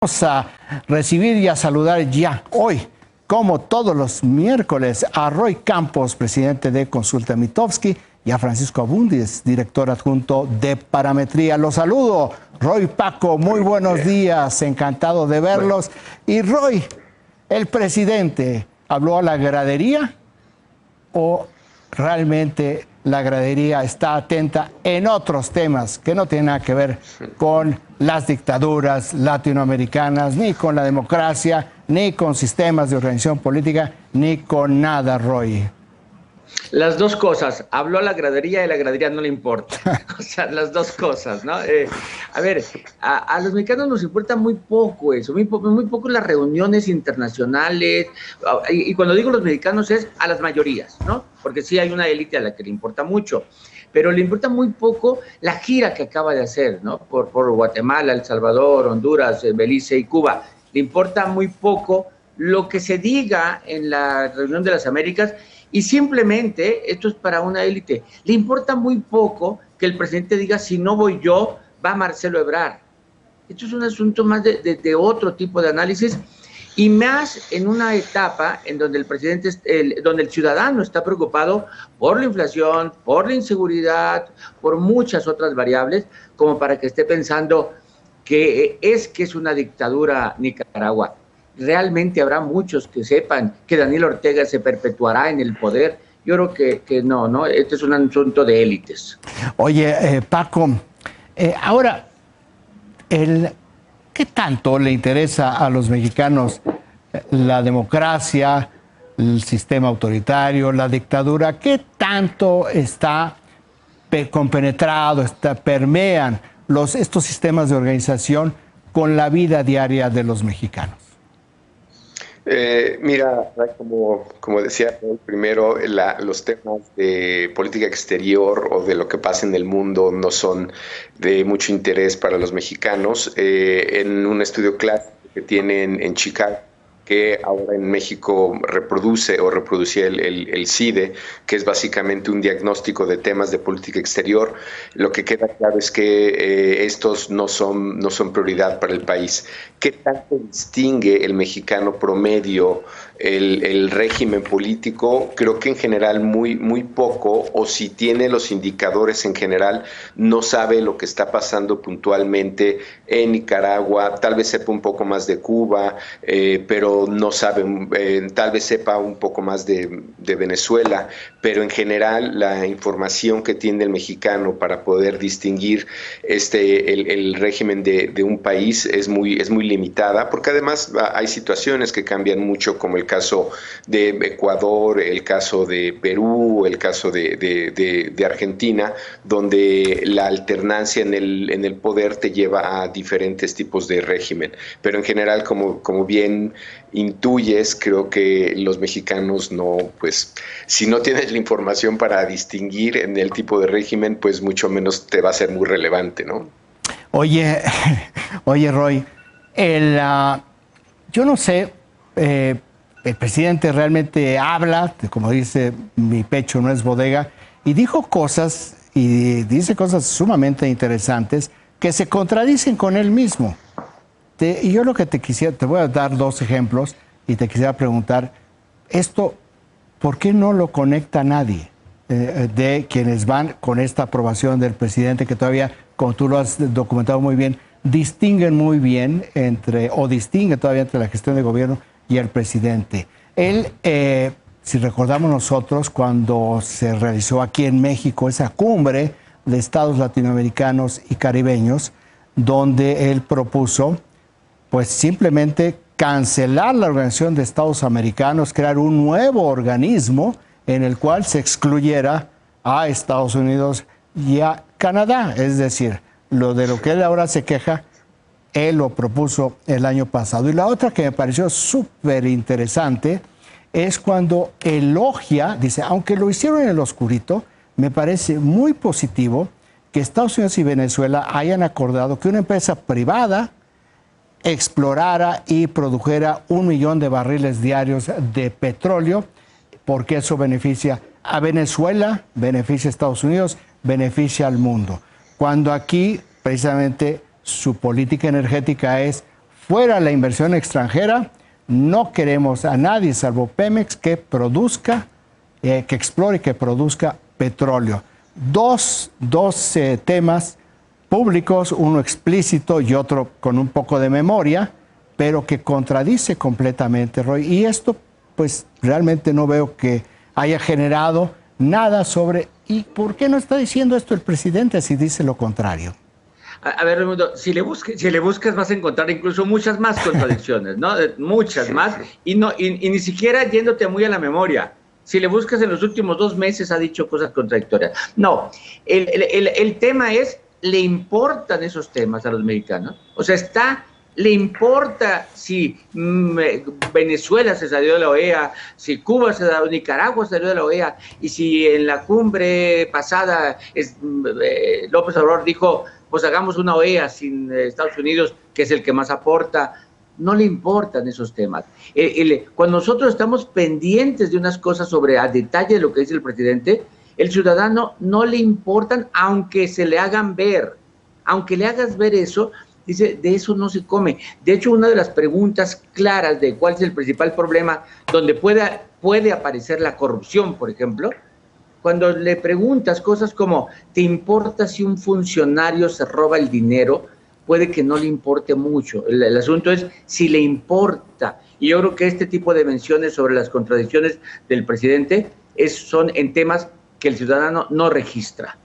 Vamos a recibir y a saludar ya hoy, como todos los miércoles, a Roy Campos, presidente de Consulta Mitofsky, y a Francisco Abundis, director adjunto de Parametría. Los saludo, Roy, Paco, muy buenos días, encantado de verlos. Y Roy, el presidente, ¿habló a la gradería o realmente la gradería está atenta en otros temas que no tienen nada que ver con las dictaduras latinoamericanas, ni con la democracia, ni con sistemas de organización política, ni con nada, Roy? Las dos cosas. Habló a la gradería y a la gradería no le importa. O sea, las dos cosas, ¿no? A ver, a los mexicanos nos importa muy poco eso, muy poco las reuniones internacionales. Y cuando digo los mexicanos es a las mayorías, ¿no? Porque sí hay una élite a la que le importa mucho. Pero le importa muy poco la gira que acaba de hacer, ¿no? Por Guatemala, El Salvador, Honduras, Belice y Cuba. Le importa muy poco lo que se diga en la reunión de las Américas. Y simplemente, esto es para una élite, le importa muy poco que el presidente diga, si no voy yo, va Marcelo Ebrard. Esto es un asunto más de otro tipo de análisis, y más en una etapa en donde el presidente, donde el ciudadano está preocupado por la inflación, por la inseguridad, por muchas otras variables, como para que esté pensando que es una dictadura Nicaragua. Realmente habrá muchos que sepan que Daniel Ortega se perpetuará en el poder. Yo creo que no, este es un asunto de élites. Oye, Paco, ahora, ¿qué tanto le interesa a los mexicanos la democracia, el sistema autoritario, la dictadura? ¿Qué tanto está compenetrado, permean estos sistemas de organización con la vida diaria de los mexicanos? Mira, como decía primero, los temas de política exterior o de lo que pasa en el mundo no son de mucho interés para los mexicanos. En un estudio clásico que tienen en Chicago, que ahora en México reproducía el CIDE, que es básicamente un diagnóstico de temas de política exterior, lo que queda claro es que estos no son prioridad para el país. ¿Qué tanto distingue el mexicano promedio el régimen político? Creo que en general muy poco, o si tiene los indicadores en general, no sabe lo que está pasando puntualmente en Nicaragua, tal vez sepa un poco más de Cuba, pero no sabe, tal vez sepa un poco más de Venezuela, pero en general la información que tiene el mexicano para poder distinguir el régimen de un país es muy limitada, porque además hay situaciones que cambian mucho, como el caso de Ecuador, el caso de Perú, el caso de Argentina, donde la alternancia en el poder te lleva a diferentes tipos de régimen. Pero en general, como bien intuyes, creo que los mexicanos no, pues, si no tienes la información para distinguir en el tipo de régimen, pues mucho menos te va a ser muy relevante, ¿no? Oye, Roy, yo no sé, el presidente realmente habla, como dice, mi pecho no es bodega, y dice cosas sumamente interesantes que se contradicen con él mismo. Y yo lo que te voy a dar dos ejemplos y te quisiera preguntar, esto, ¿por qué no lo conecta nadie de quienes van con esta aprobación del presidente, que todavía, como tú lo has documentado muy bien, distingue todavía entre la gestión de gobierno y el presidente? Él, si recordamos nosotros, cuando se realizó aquí en México esa cumbre de estados latinoamericanos y caribeños, donde él propuso, pues simplemente cancelar la Organización de Estados Americanos, crear un nuevo organismo en el cual se excluyera a Estados Unidos y a Canadá. Es decir, lo que él ahora se queja, él lo propuso el año pasado. Y la otra que me pareció súper interesante es cuando elogia, dice, aunque lo hicieron en el oscurito, me parece muy positivo que Estados Unidos y Venezuela hayan acordado que una empresa privada explorara y produjera 1 millón de barriles diarios de petróleo, porque eso beneficia a Venezuela, beneficia a Estados Unidos, beneficia al mundo. Cuando aquí, precisamente, su política energética es fuera la inversión extranjera, no queremos a nadie salvo Pemex que produzca, que explore y que produzca petróleo. Dos temas públicos, uno explícito y otro con un poco de memoria, pero que contradice completamente, Roy. Y esto, pues, realmente no veo que haya generado nada sobre... ¿Y por qué no está diciendo esto el presidente si dice lo contrario? A ver, Raimundo, si le buscas vas a encontrar incluso muchas más contradicciones, ¿no? Muchas más, y ni siquiera yéndote muy a la memoria. Si le buscas en los últimos 2 meses ha dicho cosas contradictorias. No, el tema es, ¿le importan esos temas a los mexicanos? O sea, ¿le importa si Venezuela se salió de la OEA, si Cuba se salió, Nicaragua se salió de la OEA, y si en la cumbre pasada López Obrador dijo, pues hagamos una OEA sin Estados Unidos, que es el que más aporta? No le importan esos temas. Cuando nosotros estamos pendientes de unas cosas sobre a detalle de lo que dice el presidente, el ciudadano no le importan, aunque se le hagan ver. Aunque le hagas ver eso, dice, de eso no se come. De hecho, una de las preguntas claras de cuál es el principal problema, donde puede aparecer la corrupción, por ejemplo, cuando le preguntas cosas como, ¿te importa si un funcionario se roba el dinero? Puede que no le importe mucho. El asunto es si le importa. Y yo creo que este tipo de menciones sobre las contradicciones del presidente son en temas que el ciudadano no registra.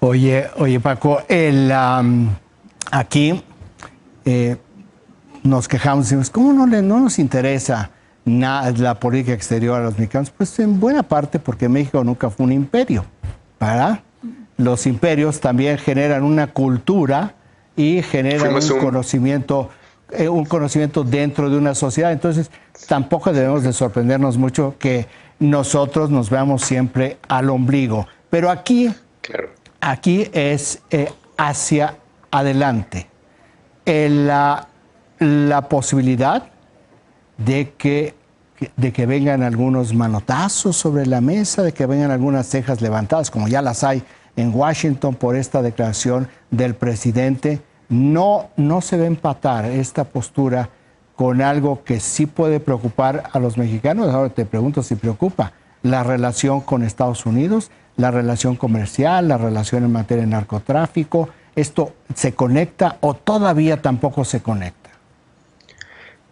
Oye, Paco, aquí nos quejamos, decimos, ¿cómo no nos interesa la política exterior a los mexicanos? Pues en buena parte porque México nunca fue un imperio, ¿verdad? Los imperios también generan una cultura y generan un conocimiento dentro de una sociedad. Entonces, tampoco debemos de sorprendernos mucho que nosotros nos veamos siempre al ombligo. Pero aquí es hacia adelante. La posibilidad de que vengan algunos manotazos sobre la mesa, de que vengan algunas cejas levantadas, como ya las hay en Washington por esta declaración del presidente, no se va a empatar esta postura con algo que sí puede preocupar a los mexicanos. Ahora te pregunto si preocupa la relación con Estados Unidos, la relación comercial, la relación en materia de narcotráfico. ¿Esto se conecta o todavía tampoco se conecta?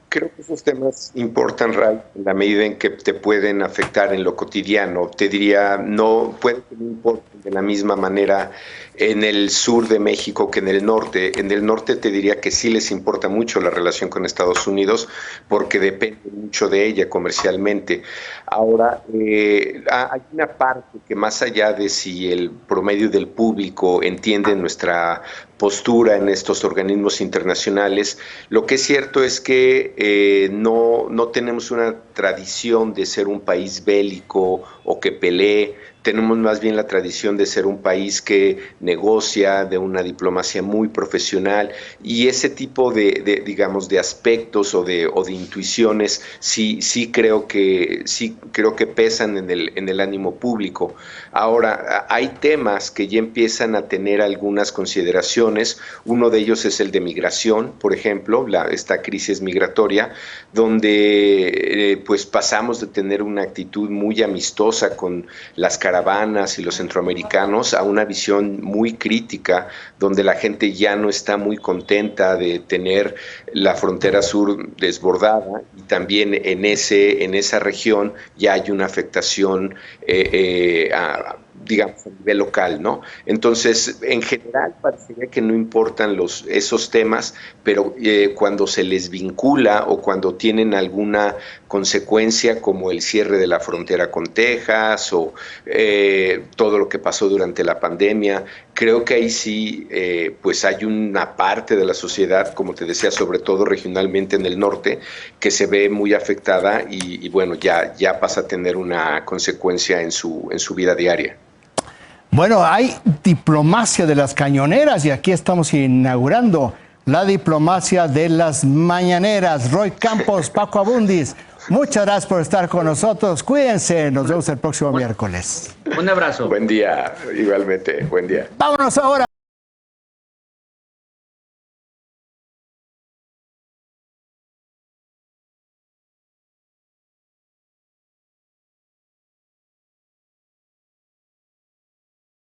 Creo que esos temas importan, Ray, en la medida en que te pueden afectar en lo cotidiano. Te diría, no puede que no importen de la misma manera en el sur de México que en el norte. En el norte te diría que sí les importa mucho la relación con Estados Unidos porque depende mucho de ella comercialmente. Ahora, hay una parte que más allá de si el promedio del público entiende nuestra postura en estos organismos internacionales, lo que es cierto es que no tenemos una tradición de ser un país bélico o que pelee. Tenemos más bien la tradición de ser un país que negocia, de una diplomacia muy profesional, y ese tipo digamos, de aspectos o de intuiciones sí creo que pesan en el ánimo público. Ahora, hay temas que ya empiezan a tener algunas consideraciones. Uno de ellos es el de migración, por ejemplo, esta crisis migratoria, donde pues pasamos de tener una actitud muy amistosa con las caravanas y los centroamericanos a una visión muy crítica, donde la gente ya no está muy contenta de tener la frontera sur desbordada, y también en esa región ya hay una afectación digamos, a nivel local, ¿no? Entonces, en general, parecería que no importan esos temas, pero cuando se les vincula o cuando tienen alguna consecuencia, como el cierre de la frontera con Texas o todo lo que pasó durante la pandemia, creo que ahí sí, pues hay una parte de la sociedad, como te decía, sobre todo regionalmente en el norte, que se ve muy afectada y bueno, ya pasa a tener una consecuencia en su vida diaria. Bueno, hay diplomacia de las cañoneras y aquí estamos inaugurando la diplomacia de las mañaneras. Roy Campos, Paco Abundis, muchas gracias por estar con nosotros. Cuídense, nos vemos el próximo miércoles. Un abrazo. Buen día, igualmente, buen día. Vámonos ahora.